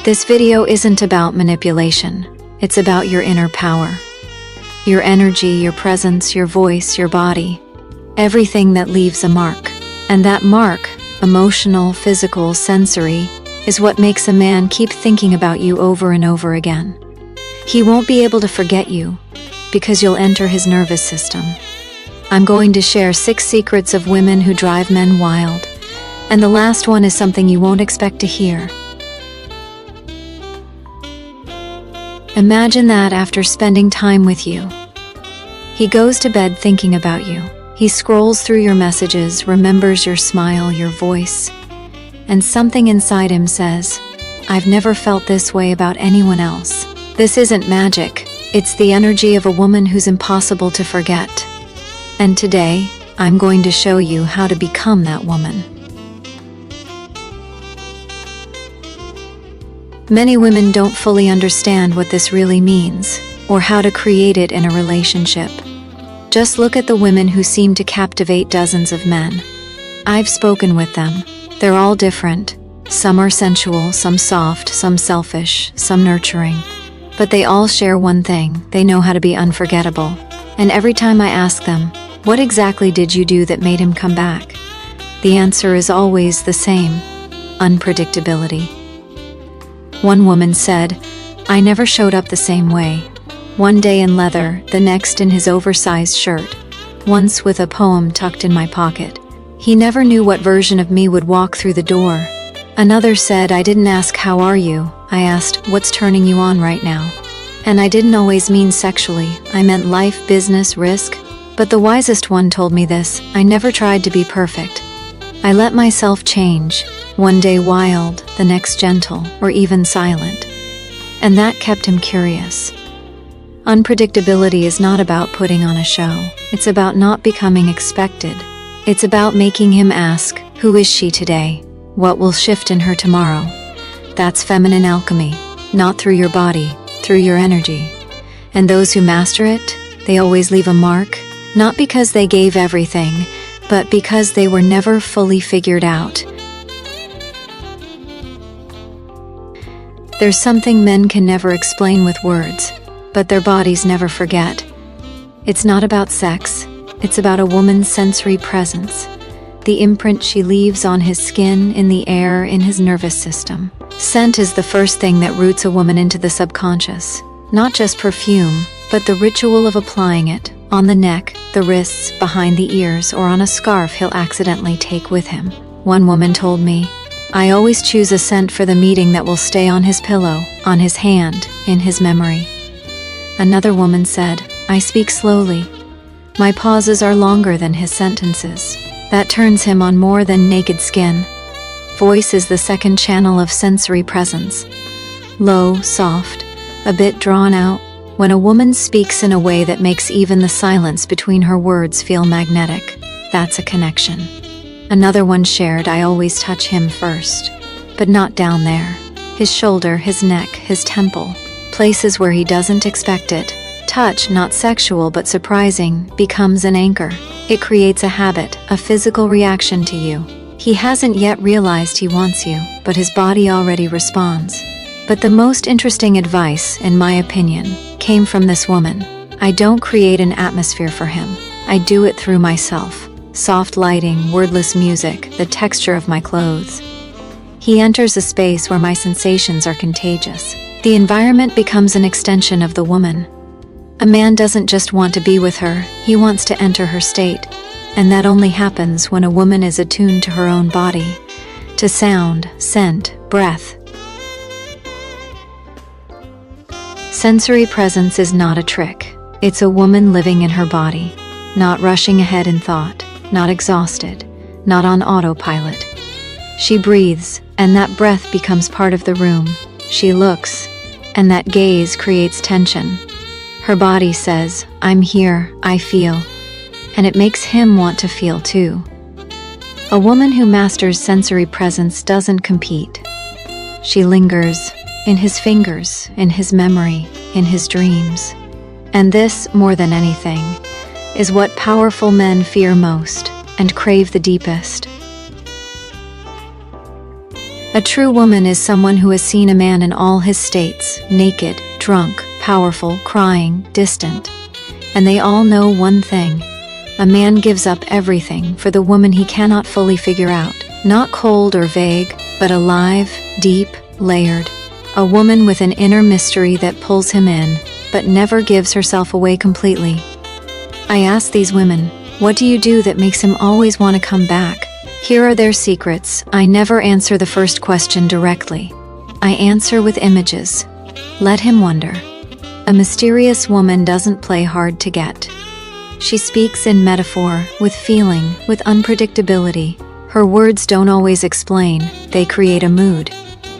This video isn't about manipulation. It's about your inner power. Your energy, your presence, your voice, your body. Everything that leaves a mark. And that mark, emotional, physical, sensory, is what makes a man keep thinking about you over and over again. He won't be able to forget you, because you'll enter his nervous system. I'm going to share 6 secrets of women who drive men wild. And the last one is something you won't expect to hear. Imagine that after spending time with you. He goes to bed thinking about you. He scrolls through your messages, remembers your smile, your voice, and something inside him says, "I've never felt this way about anyone else." This isn't magic. It's the energy of a woman who's impossible to forget. And today, I'm going to show you how to become that woman. Many women don't fully understand what this really means, or how to create it in a relationship. Just look at the women who seem to captivate dozens of men. I've spoken with them. They're all different. Some are sensual, some soft, some selfish, some nurturing. But they all share one thing: they know how to be unforgettable. And every time I ask them, "What exactly did you do that made him come back?" the answer is always the same: unpredictability. One woman said, "I never showed up the same way. One day in leather, the next in his oversized shirt, once with a poem tucked in my pocket. He never knew what version of me would walk through the door." Another said, "I didn't ask how are you, I asked what's turning you on right now. And I didn't always mean sexually, I meant life, business, risk. But the wisest one told me this: I never tried to be perfect. I let myself change, one day wild, the next gentle, or even silent." And that kept him curious. Unpredictability is not about putting on a show. It's about not becoming expected. It's about making him ask, "Who is she today? What will shift in her tomorrow?" That's feminine alchemy, not through your body, through your energy. And those who master it, they always leave a mark, not because they gave everything, but because they were never fully figured out. There's something men can never explain with words, but their bodies never forget. It's not about sex, it's about a woman's sensory presence. The imprint she leaves on his skin, in the air, in his nervous system. Scent is the first thing that roots a woman into the subconscious. Not just perfume, but the ritual of applying it, on the neck, the wrists, behind the ears, or on a scarf he'll accidentally take with him. One woman told me, "I always choose a scent for the meeting that will stay on his pillow, on his hand, in his memory." Another woman said, "I speak slowly. My pauses are longer than his sentences. That turns him on more than naked skin." Voice is the second channel of sensory presence. Low, soft, a bit drawn out. When a woman speaks in a way that makes even the silence between her words feel magnetic, that's a connection. Another one shared, "I always touch him first, but not down there. His shoulder, his neck, his temple, places where he doesn't expect it. Touch, not sexual but surprising, becomes an anchor. It creates a habit, a physical reaction to you. He hasn't yet realized he wants you, but his body already responds." But the most interesting advice, in my opinion, came from this woman. "I don't create an atmosphere for him. I do it through myself. Soft lighting, wordless music, the texture of my clothes. He enters a space where my sensations are contagious. The environment becomes an extension of the woman. A man doesn't just want to be with her, he wants to enter her state. And that only happens when a woman is attuned to her own body, to sound, scent, breath. Sensory presence is not a trick. It's a woman living in her body, not rushing ahead in thought, not exhausted, not on autopilot. She breathes, and that breath becomes part of the room. She looks, and that gaze creates tension. Her body says, "I'm here, I feel." And it makes him want to feel too. A woman who masters sensory presence doesn't compete. She lingers, in his fingers, in his memory, in his dreams. And this, more than anything, is what powerful men fear most and crave the deepest. A true woman is someone who has seen a man in all his states, naked, drunk, powerful, crying, distant. And they all know one thing. A man gives up everything for the woman he cannot fully figure out. Not cold or vague, but alive, deep, layered. A woman with an inner mystery that pulls him in, but never gives herself away completely. I ask these women, what do you do that makes him always want to come back? Here are their secrets. I never answer the first question directly. I answer with images. Let him wonder. A mysterious woman doesn't play hard to get. She speaks in metaphor, with feeling, with unpredictability. Her words don't always explain, they create a mood.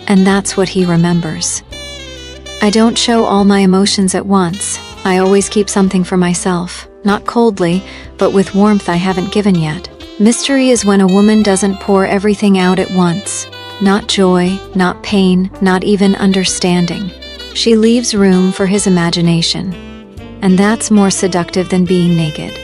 And that's what he remembers. I don't show all my emotions at once. I always keep something for myself, not coldly, but with warmth I haven't given yet. Mystery is when a woman doesn't pour everything out at once. Not joy, not pain, not even understanding. She leaves room for his imagination. And that's more seductive than being naked.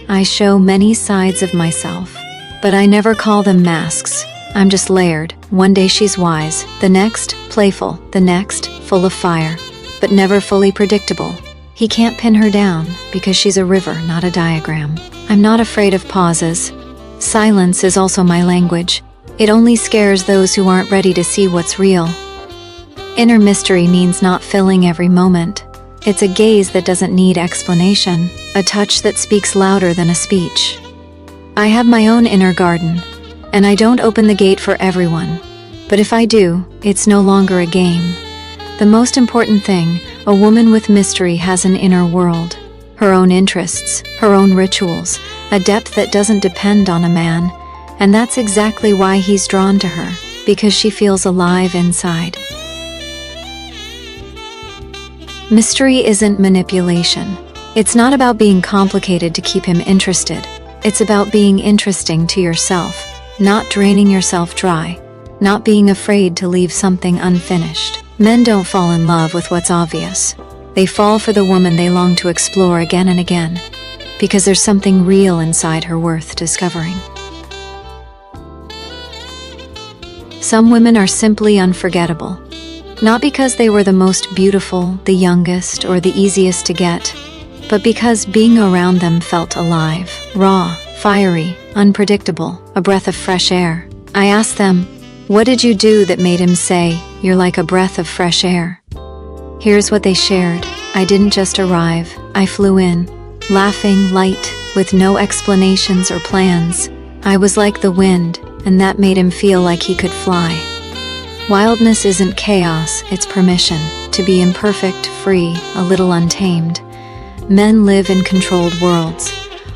I show many sides of myself, but I never call them masks. I'm just layered. One day she's wise, the next, playful, the next, full of fire, but never fully predictable. He can't pin her down because she's a river, not a diagram. I'm not afraid of pauses. Silence is also my language. It only scares those who aren't ready to see what's real. Inner mystery means not filling every moment. It's a gaze that doesn't need explanation, a touch that speaks louder than a speech. I have my own inner garden, and I don't open the gate for everyone. But if I do, it's no longer a game. The most important thing, a woman with mystery has an inner world. Her own interests, her own rituals, a depth that doesn't depend on a man. And that's exactly why he's drawn to her, because she feels alive inside. Mystery isn't manipulation. It's not about being complicated to keep him interested. It's about being interesting to yourself, not draining yourself dry, not being afraid to leave something unfinished. Men don't fall in love with what's obvious. They fall for the woman they long to explore again and again, because there's something real inside her worth discovering. Some women are simply unforgettable. Not because they were the most beautiful, the youngest, or the easiest to get, but because being around them felt alive, raw, fiery, unpredictable, a breath of fresh air. I asked them, what did you do that made him say, you're like a breath of fresh air? Here's what they shared. I didn't just arrive, I flew in, laughing, light, with no explanations or plans. I was like the wind, and that made him feel like he could fly. Wildness isn't chaos, it's permission to be imperfect, free, a little untamed. Men live in controlled worlds.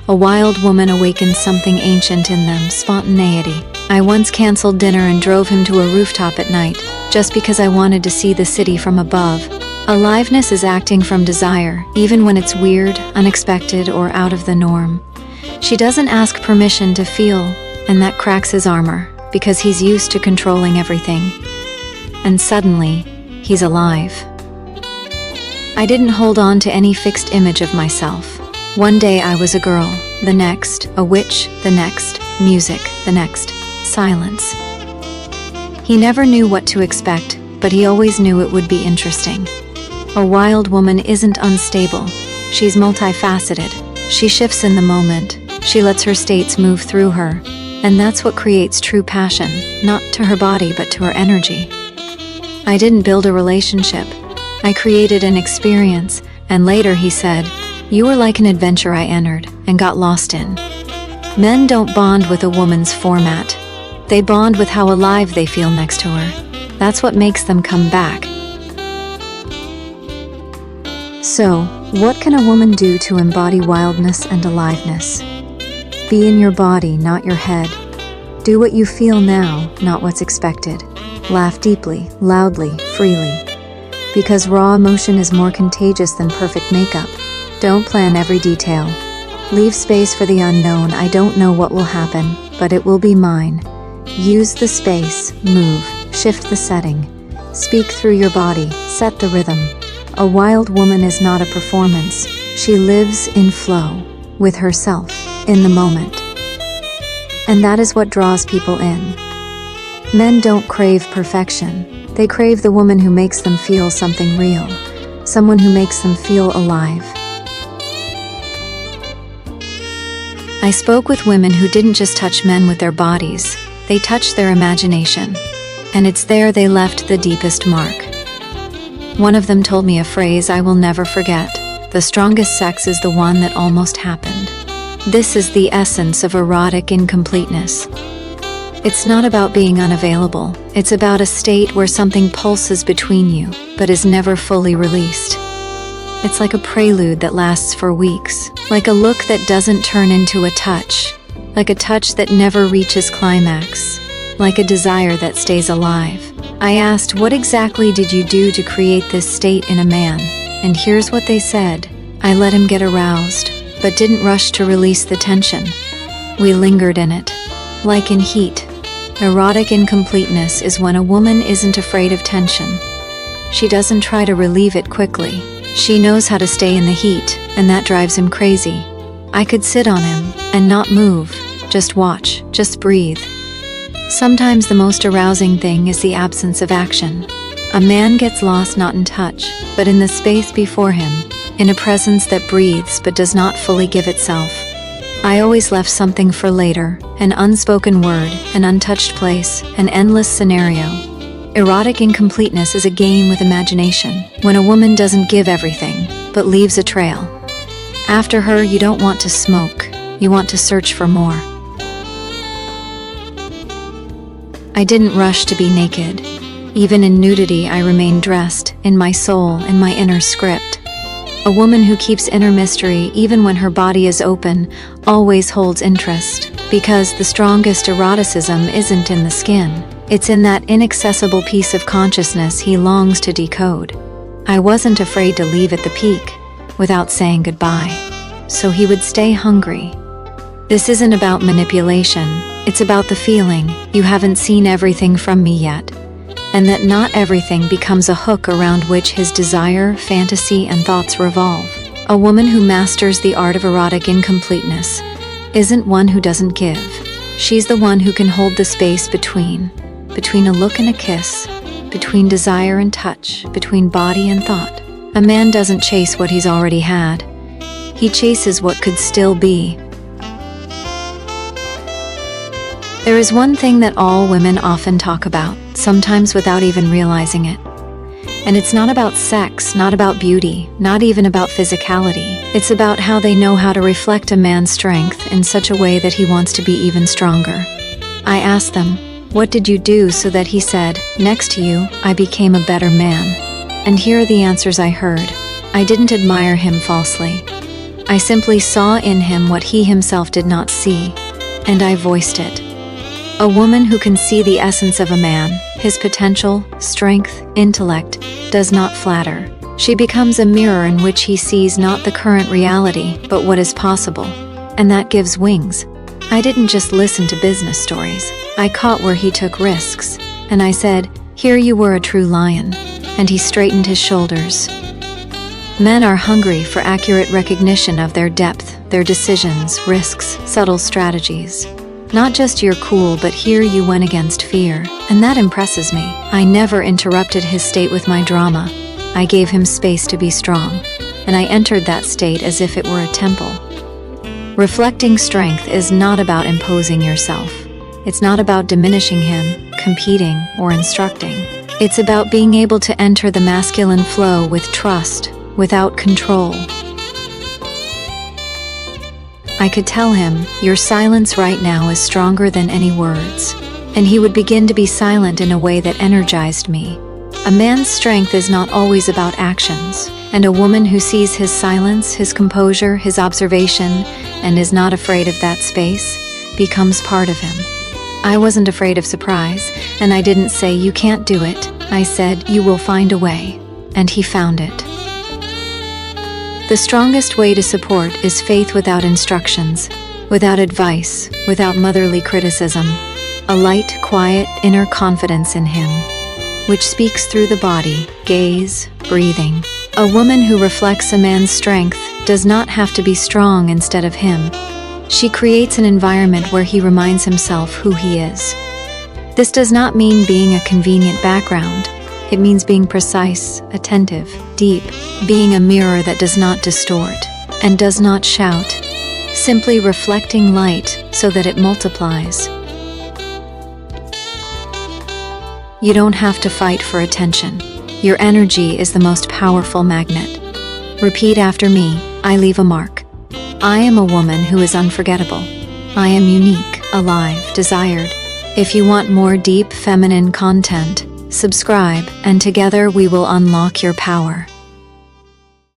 A wild woman awakens something ancient in them, spontaneity. I once canceled dinner and drove him to a rooftop at night, just because I wanted to see the city from above. Aliveness is acting from desire, even when it's weird, unexpected, or out of the norm. She doesn't ask permission to feel, and that cracks his armor, because he's used to controlling everything. And suddenly, he's alive. I didn't hold on to any fixed image of myself. One day I was a girl, the next, a witch, the next, music, the next, silence. He never knew what to expect, but he always knew it would be interesting. A wild woman isn't unstable. She's multifaceted. She shifts in the moment. She lets her states move through her. And that's what creates true passion, not to her body but to her energy. I didn't build a relationship. I created an experience, and later he said, you were like an adventure I entered and got lost in. Men don't bond with a woman's format. They bond with how alive they feel next to her. That's what makes them come back. So, what can a woman do to embody wildness and aliveness? Be in your body, not your head. Do what you feel now, not what's expected. Laugh deeply, loudly, freely. Because raw emotion is more contagious than perfect makeup. Don't plan every detail. Leave space for the unknown. I don't know what will happen, but it will be mine. Use the space, move, shift the setting. Speak through your body, set the rhythm. A wild woman is not a performance. She lives in flow, with herself, in the moment. And that is what draws people in. Men don't crave perfection. They crave the woman who makes them feel something real, someone who makes them feel alive. I spoke with women who didn't just touch men with their bodies, they touched their imagination. And it's there they left the deepest mark. One of them told me a phrase I will never forget: the strongest sex is the one that almost happened. This is the essence of erotic incompleteness. It's not about being unavailable, it's about a state where something pulses between you, but is never fully released. It's like a prelude that lasts for weeks, like a look that doesn't turn into a touch, like a touch that never reaches climax, like a desire that stays alive. I asked, what exactly did you do to create this state in a man? And here's what they said: I let him get aroused, but didn't rush to release the tension. We lingered in it, like in heat. Erotic incompleteness is when a woman isn't afraid of tension. She doesn't try to relieve it quickly. She knows how to stay in the heat, and that drives him crazy. I could sit on him and not move, just watch, just breathe. Sometimes the most arousing thing is the absence of action. A man gets lost not in touch, but in the space before him, in a presence that breathes but does not fully give itself. I always left something for later, an unspoken word, an untouched place, an endless scenario. Erotic incompleteness is a game with imagination, when a woman doesn't give everything, but leaves a trail. After her, you don't want to smoke, you want to search for more. I didn't rush to be naked. Even in nudity, I remained dressed, in my soul, in my inner script. A woman who keeps inner mystery even when her body is open always holds interest, because the strongest eroticism isn't in the skin. It's in that inaccessible piece of consciousness he longs to decode. I wasn't afraid to leave at the peak without saying goodbye, so he would stay hungry. This isn't about manipulation, it's about the feeling, you haven't seen everything from me yet, and that not everything becomes a hook around which his desire, fantasy, and thoughts revolve. A woman who masters the art of erotic incompleteness isn't one who doesn't give. She's the one who can hold the space between a look and a kiss, between desire and touch, between body and thought. A man doesn't chase what he's already had. He chases what could still be. There is one thing that all women often talk about, sometimes without even realizing it. And it's not about sex, not about beauty, not even about physicality. It's about how they know how to reflect a man's strength in such a way that he wants to be even stronger. I asked them, what did you do so that he said, next to you, I became a better man? And here are the answers I heard. I didn't admire him falsely. I simply saw in him what he himself did not see, and I voiced it. A woman who can see the essence of a man, his potential, strength, intellect, does not flatter. She becomes a mirror in which he sees not the current reality, but what is possible. And that gives wings. I didn't just listen to business stories. I caught where he took risks. And I said, here you were, a true lion. And he straightened his shoulders. Men are hungry for accurate recognition of their depth, their decisions, risks, subtle strategies. Not just you're cool, but here you went against fear. And that impresses me. I never interrupted his state with my drama. I gave him space to be strong. And I entered that state as if it were a temple. Reflecting strength is not about imposing yourself. It's not about diminishing him, competing, or instructing. It's about being able to enter the masculine flow with trust, without control. I could tell him, your silence right now is stronger than any words. And he would begin to be silent in a way that energized me. A man's strength is not always about actions, and a woman who sees his silence, his composure, his observation, and is not afraid of that space, becomes part of him. I wasn't afraid of surprise, and I didn't say, you can't do it. I said, you will find a way. And he found it. The strongest way to support is faith without instructions, without advice, without motherly criticism. A light, quiet, inner confidence in him, which speaks through the body, gaze, breathing. A woman who reflects a man's strength does not have to be strong instead of him. She creates an environment where he reminds himself who he is. This does not mean being a convenient background. It means being precise, attentive, deep, being a mirror that does not distort and does not shout, simply reflecting light so that it multiplies. You don't have to fight for attention. Your energy is the most powerful magnet. Repeat after me, I leave a mark. I am a woman who is unforgettable. I am unique, alive, desired. If you want more deep feminine content, subscribe, and together we will unlock your power.